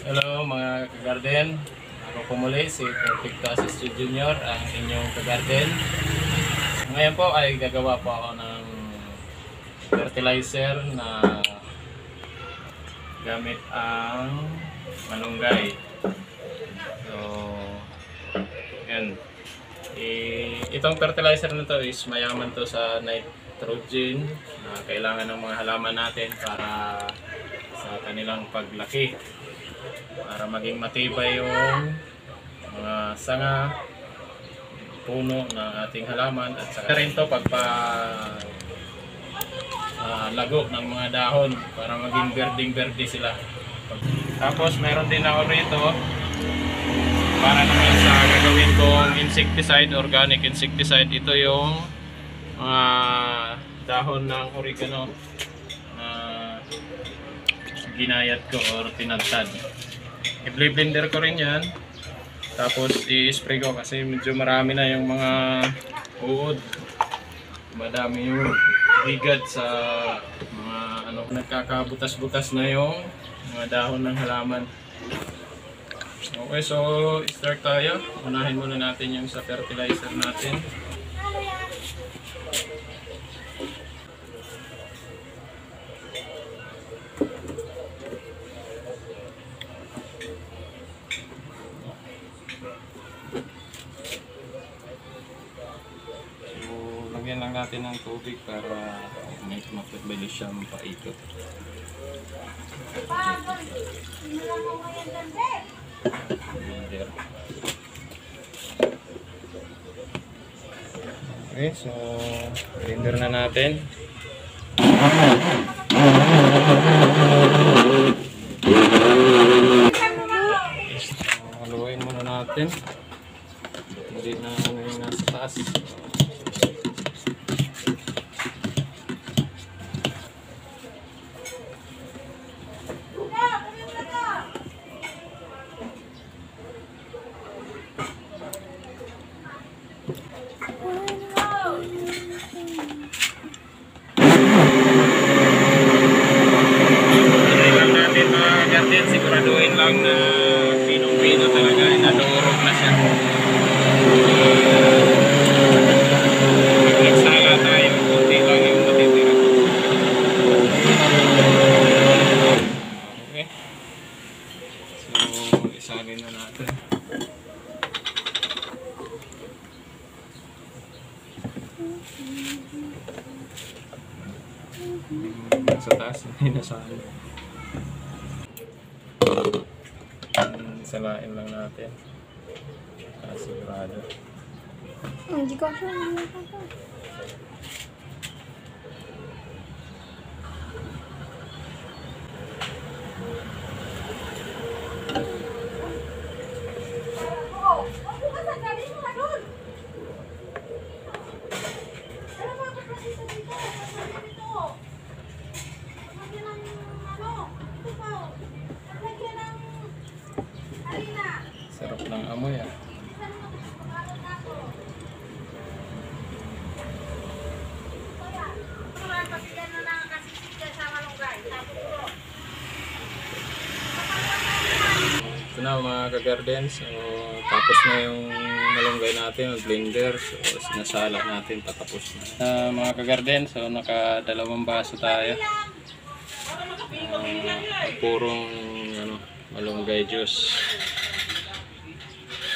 Hello mga kagarden, ako po muli si Perfecto Assistant Junior, ang inyong kagarden. Ngayon po ay gagawa po ako ng fertilizer na gamit ang malunggay. So, yan. Itong fertilizer na to is mayaman to sa nitrogen na kailangan ng mga halaman natin para sa kanilang paglaki, para maging matibay yung mga sanga, puno ng ating halaman, at saka rin to lago ng mga dahon para maging berding-berde sila. Tapos meron din ako rito para naman sa gagawin kong insecticide, organic insecticide. Ito yung mga dahon ng oregano na ginayat ko or tinagtad. I-blender ko rin yan. Tapos i-spray ko kasi medyo marami na yung mga uod. Madami yung higad sa mga nagkakabutas-butas na yung mga dahon ng halaman. Okay, so start tayo. Unahin muna natin yung sa fertilizer natin. Lagyan lang natin ng tubig para may mapabilis siya mapaikot. Okay, so blender na natin. Haluin muna natin. Hindi na yung nasa taas. Siguraduhin lang na pinong-pino talaga, nadurog na siya. Nagsala tayo, kunti lang yung matitira. Okay. So, isalin na natin. Sa taas, hindi nasalin. Salain lang natin. Sigurado. Hindi ko siya. Sarap ng amoy ah. Ito na mga kagarden, so tapos na yung malunggay natin, mag-blender, so sinasala natin, patapos na. Mga kagarden, so nakadalawang baso tayo. Purong malunggay juice.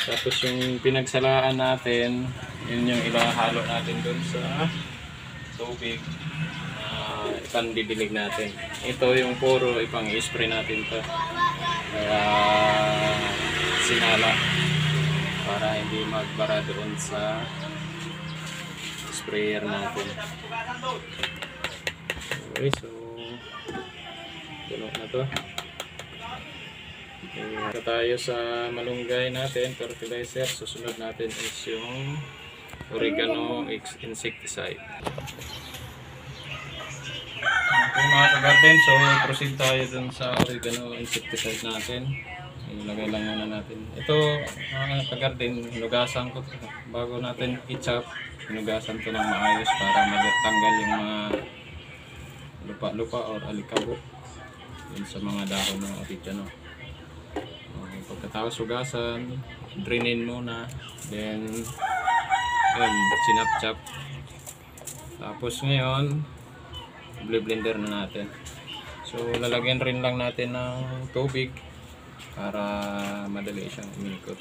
Tapos yung pinagsalaan natin, yun yung ilahalo natin dun sa tubig. Ipandidilig natin. Ito yung puro ipang-spray natin to. Kaya sinala para hindi magbara doon sa sprayer natin. Okay, so puno na to. Okay, tayo sa malunggay natin, fertilizer. Susunod natin is yung oregano insecticide. Okay mga kagarden, so proceed tayo dun sa oregano insecticide natin. Ilagay lang muna natin. Ito mga kagarden, hinugasan ko bago natin i-chop. Hinugasan ko ng maayos para matanggal yung mga lupa-lupa or alikabok yun sa mga dahon ng oregano. Pagkatapos hugasan, drainin muna. Then, yun, sinap-chop. Tapos ngayon, blender na natin. So, lalagyan rin lang natin ng tubig para madali siyang umikot.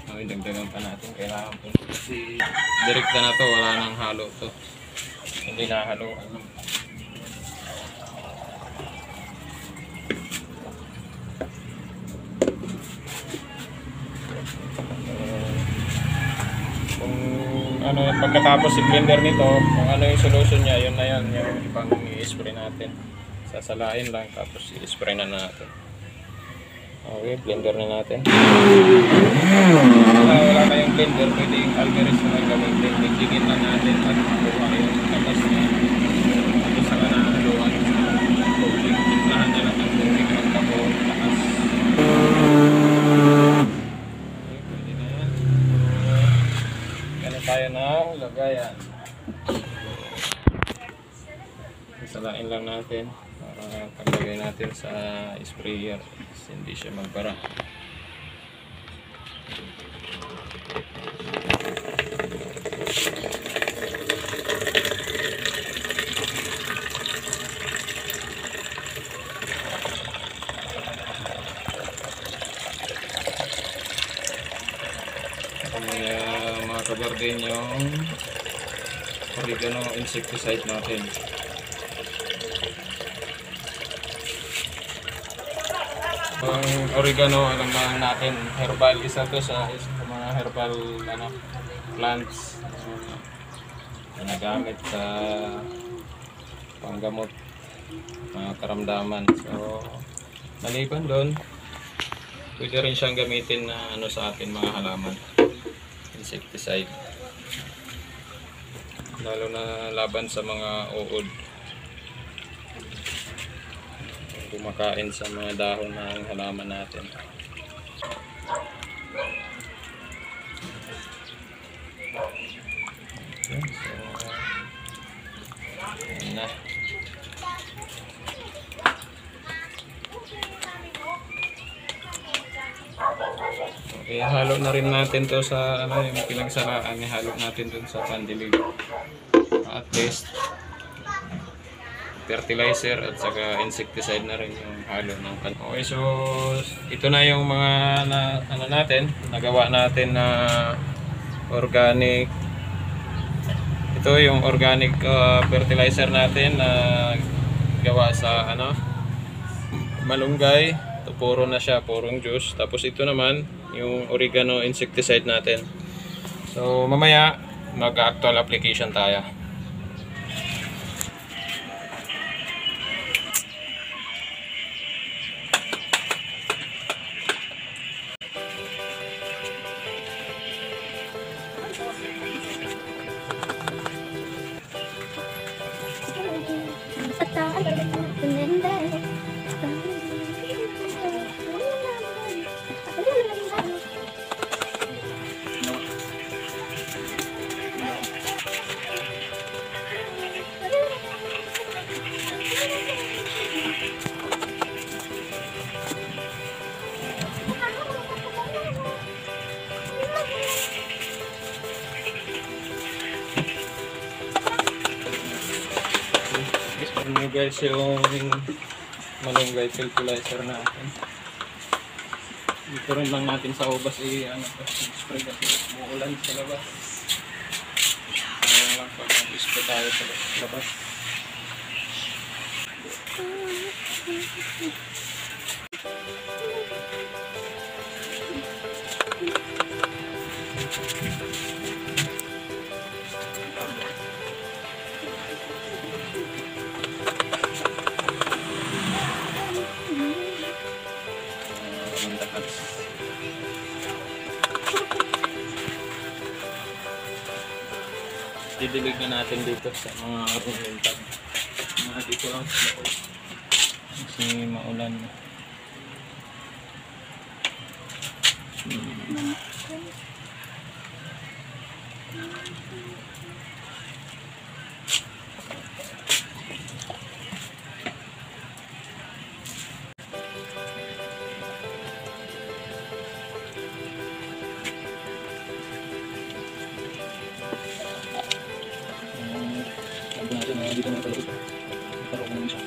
Okay, dagdagan pa natin. Kailangan po. Kasi direkta na to, wala nang halo to. Hindi na haluan. Kung ano, pagkatapos i-blender nito, kung ano yung solution niya, yun na yun, yung ibang i-spray natin. Sasalain lang, tapos i-spray na natin. Okay, blender na natin. Wala kayong blender, pwede yung algaris na gagawin. Digdigin na natin at makuha yung katas niya. Tapos saka na haluan yung tubig. Timplahan na lang ng tubig ng tapo, takas. Okay, pwede na yan. Ganun tayo ng lagayan. Salain lang natin para paglagay natin sa sprayer hindi siya magbara. Mga kabardin yung oregano insecticide natin. Ang oregano, alam naman natin, herbal, isa to sa mga herbal plants na nagamit sa panggamot mga karamdaman. So, maliban doon, pwede rin siyang gamitin na sa atin mga halaman, insecticide, lalo na laban sa mga uod, kumakain sa mga dahon ng halaman natin. Okay, so yun na. Okay, halo na rin natin to sa yung pinagsalaan, halo natin dun sa pandilig. At least fertilizer at saka insecticide na rin yung halo ng kan. Okay, so ito na yung mga natin, nagawa natin na organic. Ito yung organic fertilizer natin na gawa sa malunggay. Ito puro na siya, purong juice. Tapos ito naman yung oregano insecticide natin. So mamaya mag-actual application tayo. Ano guys yung malunggay fertilizer natin. Dito rin lang natin sa ubas spray kasi umuulan sa labas. Kaya lang pag mag-spray tayo sa labas. Didilig na natin dito sa mga rumentag. Mga dito lang sa loob. Kasi maulan. dito na talaga. Parang naman siya.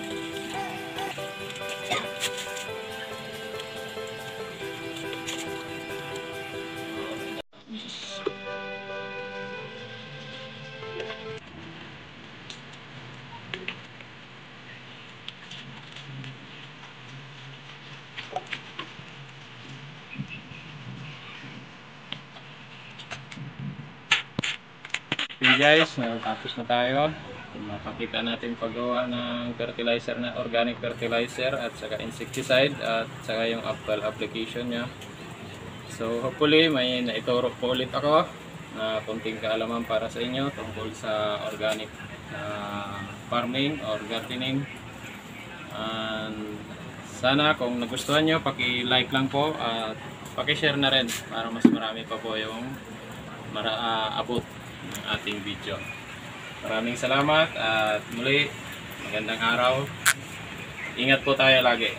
Okay guys, tapos na tayo. Mapakita natin paggawa ng fertilizer na organic fertilizer at saka insecticide at saka yung apple application nya. So hopefully may naituro po ulit ako na konting kaalaman para sa inyo tungkol sa organic farming or gardening. And sana kung nagustuhan nyo, paki-like lang po at paki-share na rin para mas marami pa po yung abot ng ating video. Maraming salamat at muli magandang araw. Ingat po tayo lagi.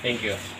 Thank you.